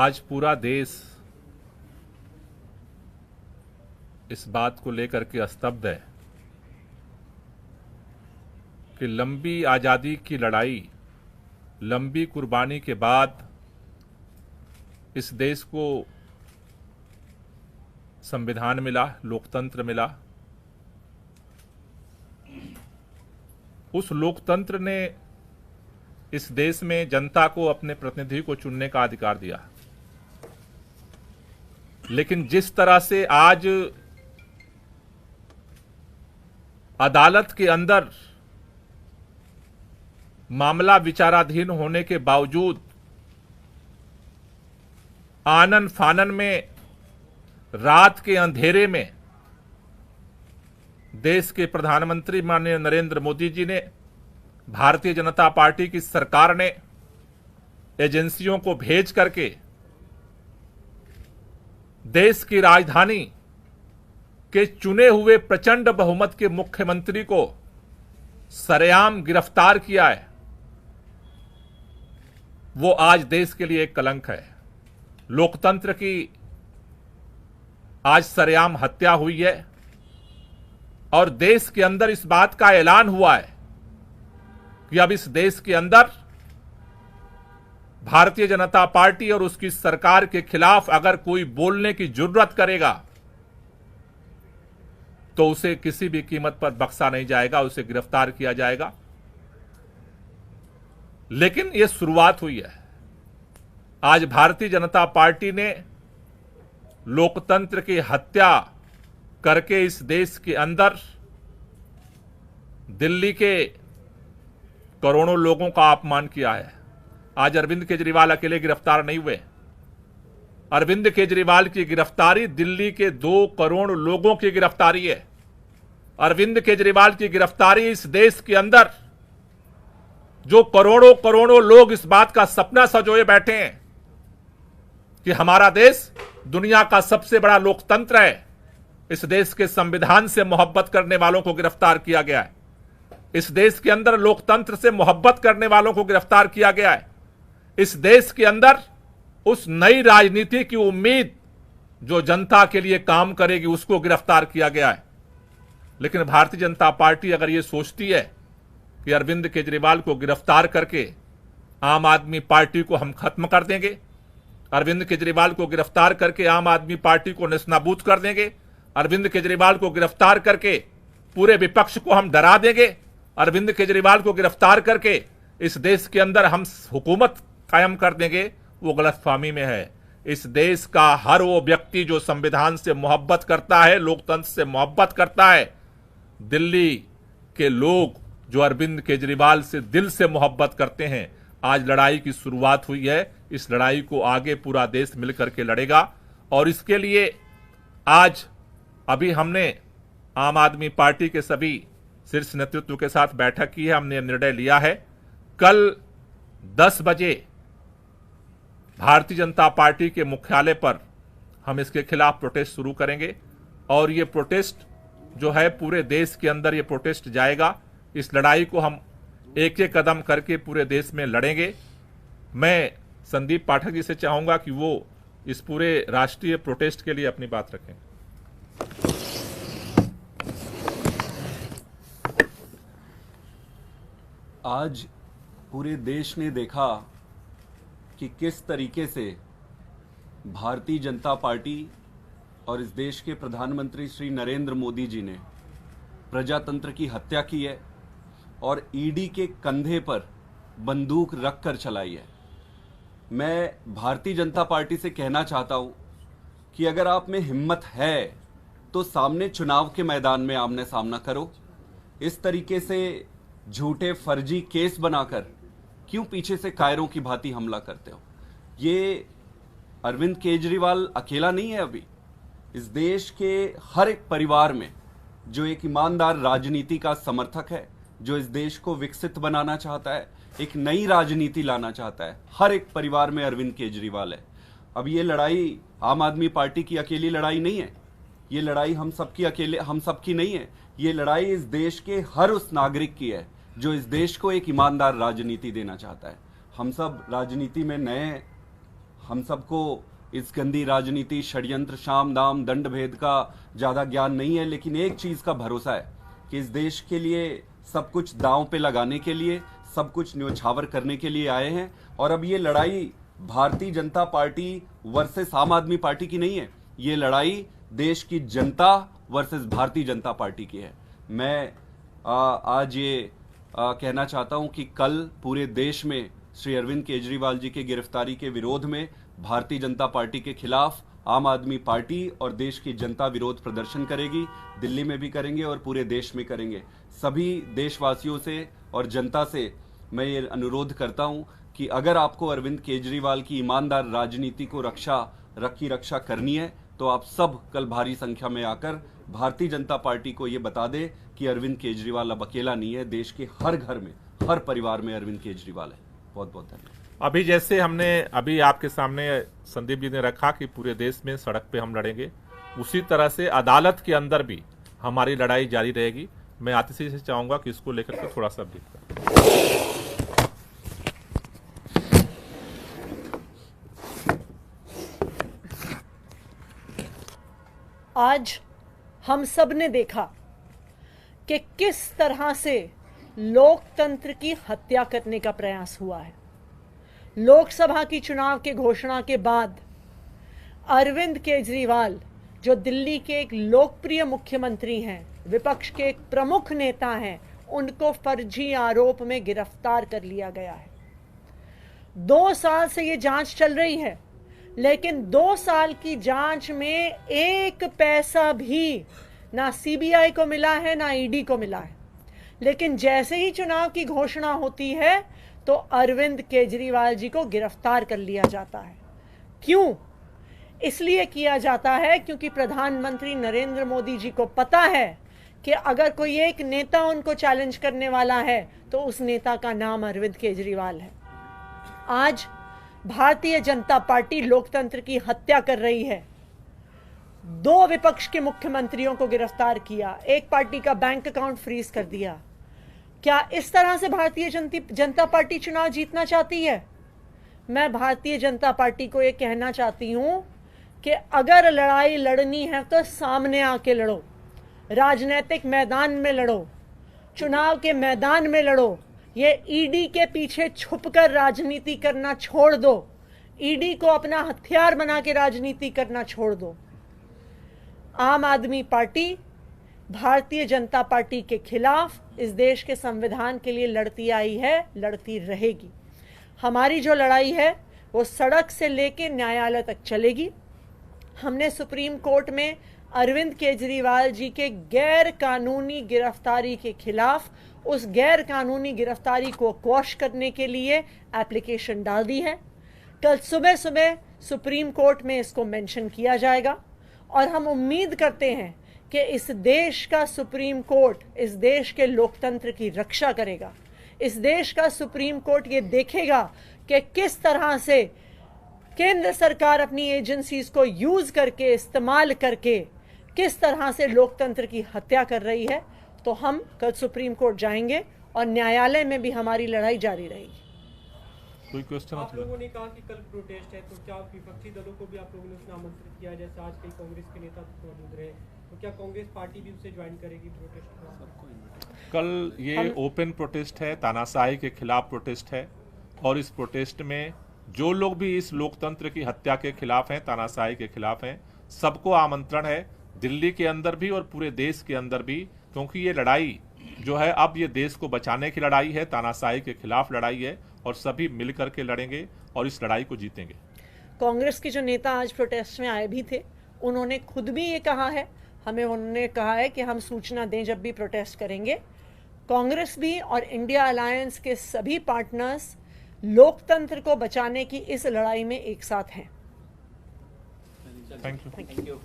आज पूरा देश इस बात को लेकर के स्तब्ध है कि लंबी आज़ादी की लड़ाई, लंबी कुर्बानी के बाद इस देश को संविधान मिला, लोकतंत्र मिला। उस लोकतंत्र ने इस देश में जनता को अपने प्रतिनिधि को चुनने का अधिकार दिया, लेकिन जिस तरह से आज अदालत के अंदर मामला विचाराधीन होने के बावजूद आनन फानन में, रात के अंधेरे में देश के प्रधानमंत्री माननीय नरेंद्र मोदी जी ने, भारतीय जनता पार्टी की सरकार ने एजेंसियों को भेज करके देश की राजधानी के चुने हुए प्रचंड बहुमत के मुख्यमंत्री को सरेआम गिरफ्तार किया है, वो आज देश के लिए एक कलंक है। लोकतंत्र की आज सरेआम हत्या हुई है और देश के अंदर इस बात का ऐलान हुआ है कि अब इस देश के अंदर भारतीय जनता पार्टी और उसकी सरकार के खिलाफ अगर कोई बोलने की जुर्रत करेगा तो उसे किसी भी कीमत पर बख्शा नहीं जाएगा, उसे गिरफ्तार किया जाएगा। लेकिन यह शुरुआत हुई है। आज भारतीय जनता पार्टी ने लोकतंत्र की हत्या करके इस देश के अंदर दिल्ली के करोड़ों लोगों का अपमान किया है। आज अरविंद केजरीवाल अकेले गिरफ्तार नहीं हुए। अरविंद केजरीवाल की गिरफ्तारी दिल्ली के 2 करोड़ लोगों की गिरफ्तारी है। अरविंद केजरीवाल की गिरफ्तारी इस देश के अंदर जो करोड़ों करोड़ों लोग इस बात का सपना संजोए बैठे हैं कि हमारा देश दुनिया का सबसे बड़ा लोकतंत्र है, इस देश के संविधान से मोहब्बत करने वालों को गिरफ्तार किया गया है। इस देश के अंदर लोकतंत्र से मोहब्बत करने वालों को गिरफ्तार किया गया है। इस देश के अंदर उस नई राजनीति की उम्मीद जो जनता के लिए काम करेगी उसको गिरफ्तार किया गया है। लेकिन भारतीय जनता पार्टी अगर ये सोचती है कि अरविंद केजरीवाल को गिरफ्तार करके आम आदमी पार्टी को हम खत्म कर देंगे, अरविंद केजरीवाल को गिरफ्तार करके आम आदमी पार्टी को नेस्तनाबूद कर देंगे, अरविंद केजरीवाल को गिरफ्तार करके पूरे विपक्ष को हम डरा देंगे, अरविंद केजरीवाल को गिरफ्तार करके इस देश के अंदर हम हुकूमत कायम कर देंगे, वो गलतफहमी में है। इस देश का हर वो व्यक्ति जो संविधान से मोहब्बत करता है, लोकतंत्र से मोहब्बत करता है, दिल्ली के लोग जो अरविंद केजरीवाल से दिल से मोहब्बत करते हैं, आज लड़ाई की शुरुआत हुई है। इस लड़ाई को आगे पूरा देश मिलकर के लड़ेगा और इसके लिए आज अभी हमने आम आदमी पार्टी के सभी शीर्ष नेतृत्व के साथ बैठक की है। हमने निर्णय लिया है कल 10 बजे भारतीय जनता पार्टी के मुख्यालय पर हम इसके खिलाफ प्रोटेस्ट शुरू करेंगे और ये प्रोटेस्ट जो है पूरे देश के अंदर ये प्रोटेस्ट जाएगा। इस लड़ाई को हम एक एक कदम करके पूरे देश में लड़ेंगे। मैं संदीप पाठक जी से चाहूंगा कि वो इस पूरे राष्ट्रीय प्रोटेस्ट के लिए अपनी बात रखें। आज पूरे देश ने देखा कि किस तरीके से भारतीय जनता पार्टी और इस देश के प्रधानमंत्री श्री नरेंद्र मोदी जी ने प्रजातंत्र की हत्या की है और ईडी के कंधे पर बंदूक रखकर चलाई है। मैं भारतीय जनता पार्टी से कहना चाहता हूं कि अगर आप में हिम्मत है तो सामने चुनाव के मैदान में आमने सामना करो। इस तरीके से झूठे फर्जी केस बनाकर क्यों पीछे से कायरों की भांति हमला करते हो? ये अरविंद केजरीवाल अकेला नहीं है। अभी इस देश के हर एक परिवार में जो एक ईमानदार राजनीति का समर्थक है, जो इस देश को विकसित बनाना चाहता है, एक नई राजनीति लाना चाहता है, हर एक परिवार में अरविंद केजरीवाल है। अब ये लड़ाई आम आदमी पार्टी की अकेली लड़ाई नहीं है, ये लड़ाई हम सबकी नहीं है। ये लड़ाई इस देश के हर उस नागरिक की है जो इस देश को एक ईमानदार राजनीति देना चाहता है। हम सब राजनीति में नए हैं, हम सबको इस गंदी राजनीति, षड्यंत्र, शाम दाम दंड भेद का ज्यादा ज्ञान नहीं है, लेकिन एक चीज का भरोसा है कि इस देश के लिए सब कुछ दांव पे लगाने के लिए, सब कुछ न्योछावर करने के लिए आए हैं। और अब ये लड़ाई भारतीय जनता पार्टी वर्सेस आम आदमी पार्टी की नहीं है, ये लड़ाई देश की जनता वर्सेस भारतीय जनता पार्टी की है। मैं आज ये कहना चाहता हूं कि कल पूरे देश में श्री अरविंद केजरीवाल जी की गिरफ्तारी के विरोध में भारतीय जनता पार्टी के खिलाफ आम आदमी पार्टी और देश की जनता विरोध प्रदर्शन करेगी। दिल्ली में भी करेंगे और पूरे देश में करेंगे। सभी देशवासियों से और जनता से मैं ये अनुरोध करता हूं कि अगर आपको अरविंद केजरीवाल की ईमानदार राजनीति को रक्षा करनी है तो आप सब कल भारी संख्या में आकर भारतीय जनता पार्टी को ये बता दे कि अरविंद केजरीवाल अब अकेला नहीं है, देश के हर घर में, हर परिवार में अरविंद केजरीवाल है। बहुत बहुत धन्यवाद। अभी जैसे हमने अभी आपके सामने संदीप जी ने रखा कि पूरे देश में सड़क पे हम लड़ेंगे, उसी तरह से अदालत के अंदर भी हमारी लड़ाई जारी रहेगी। मैं आतिशी से चाहूंगा कि इसको लेकर के थोड़ा सा ब्रीफ करें। आज हम सब ने देखा कि किस तरह से लोकतंत्र की हत्या करने का प्रयास हुआ है। लोकसभा की चुनाव के घोषणा के बाद अरविंद केजरीवाल, जो दिल्ली के एक लोकप्रिय मुख्यमंत्री हैं, विपक्ष के एक प्रमुख नेता हैं, उनको फर्जी आरोप में गिरफ्तार कर लिया गया है। 2 साल से ये जांच चल रही है, लेकिन 2 साल की जांच में एक पैसा भी ना सीबीआई को मिला है ना ईडी को मिला है। लेकिन जैसे ही चुनाव की घोषणा होती है तो अरविंद केजरीवाल जी को गिरफ्तार कर लिया जाता है। क्यों? इसलिए किया जाता है क्योंकि प्रधानमंत्री नरेंद्र मोदी जी को पता है कि अगर कोई एक नेता उनको चैलेंज करने वाला है तो उस नेता का नाम अरविंद केजरीवाल है। आज भारतीय जनता पार्टी लोकतंत्र की हत्या कर रही है। 2 विपक्ष के मुख्यमंत्रियों को गिरफ्तार किया, एक पार्टी का बैंक अकाउंट फ्रीज कर दिया। क्या इस तरह से भारतीय जनता पार्टी चुनाव जीतना चाहती है? मैं भारतीय जनता पार्टी को यह कहना चाहती हूं कि अगर लड़ाई लड़नी है तो सामने आके लड़ो, राजनीतिक मैदान में लड़ो, चुनाव के मैदान में लड़ो। ये ईडी के पीछे छुपकर राजनीति करना छोड़ दो, ईडी को अपना हथियार बना के राजनीति करना छोड़ दो। आम आदमी पार्टी भारतीय जनता पार्टी के खिलाफ इस देश के संविधान के लिए लड़ती आई है, लड़ती रहेगी। हमारी जो लड़ाई है वो सड़क से लेकर न्यायालय तक चलेगी। हमने सुप्रीम कोर्ट में अरविंद केजरीवाल जी के गैर कानूनी गिरफ्तारी के खिलाफ उस गैर कानूनी गिरफ्तारी को क्वॉश करने के लिए एप्लीकेशन डाल दी है। कल सुबह सुबह सुप्रीम कोर्ट में इसको मेंशन किया जाएगा और हम उम्मीद करते हैं कि इस देश का सुप्रीम कोर्ट इस देश के लोकतंत्र की रक्षा करेगा। इस देश का सुप्रीम कोर्ट ये देखेगा कि किस तरह से केंद्र सरकार अपनी एजेंसीज को यूज करके, इस्तेमाल करके किस तरह से लोकतंत्र की हत्या कर रही है। तो हम कल सुप्रीम कोर्ट जाएंगे और न्यायालय में भी हमारी लड़ाई जारी रहेगी। कोई क्वेश्चन? आप लोगों ने कहा कि कल प्रोटेस्ट है, तो क्या विपक्षी दलों को भी आप लोगों ने उसमें आमंत्रित किया? जैसे आज कई कांग्रेस के नेता मौजूद रहे, तो क्या कांग्रेस पार्टी भी उसे ज्वाइन करेगी प्रोटेस्ट में? कल ये ओपन प्रोटेस्ट है, तानाशाही के खिलाफ प्रोटेस्ट है, और इस प्रोटेस्ट में जो लोग भी इस लोकतंत्र की हत्या के खिलाफ हैं, तानाशाही के खिलाफ हैं, सबको आमंत्रण है, दिल्ली के अंदर भी और पूरे देश के अंदर भी, क्योंकि ये लड़ाई जो है अब ये देश को बचाने की लड़ाई है, तानाशाही के खिलाफ लड़ाई है, और सभी मिलकर के लड़ेंगे और इस लड़ाई को जीतेंगे। कांग्रेस के जो नेता आज प्रोटेस्ट में आए भी थे, उन्होंने खुद भी ये कहा है, हमें उन्होंने कहा है कि हम सूचना दें जब भी प्रोटेस्ट करेंगे। कांग्रेस भी और इंडिया अलायंस के सभी पार्टनर्स लोकतंत्र को बचाने की इस लड़ाई में एक साथ हैं। Thank you.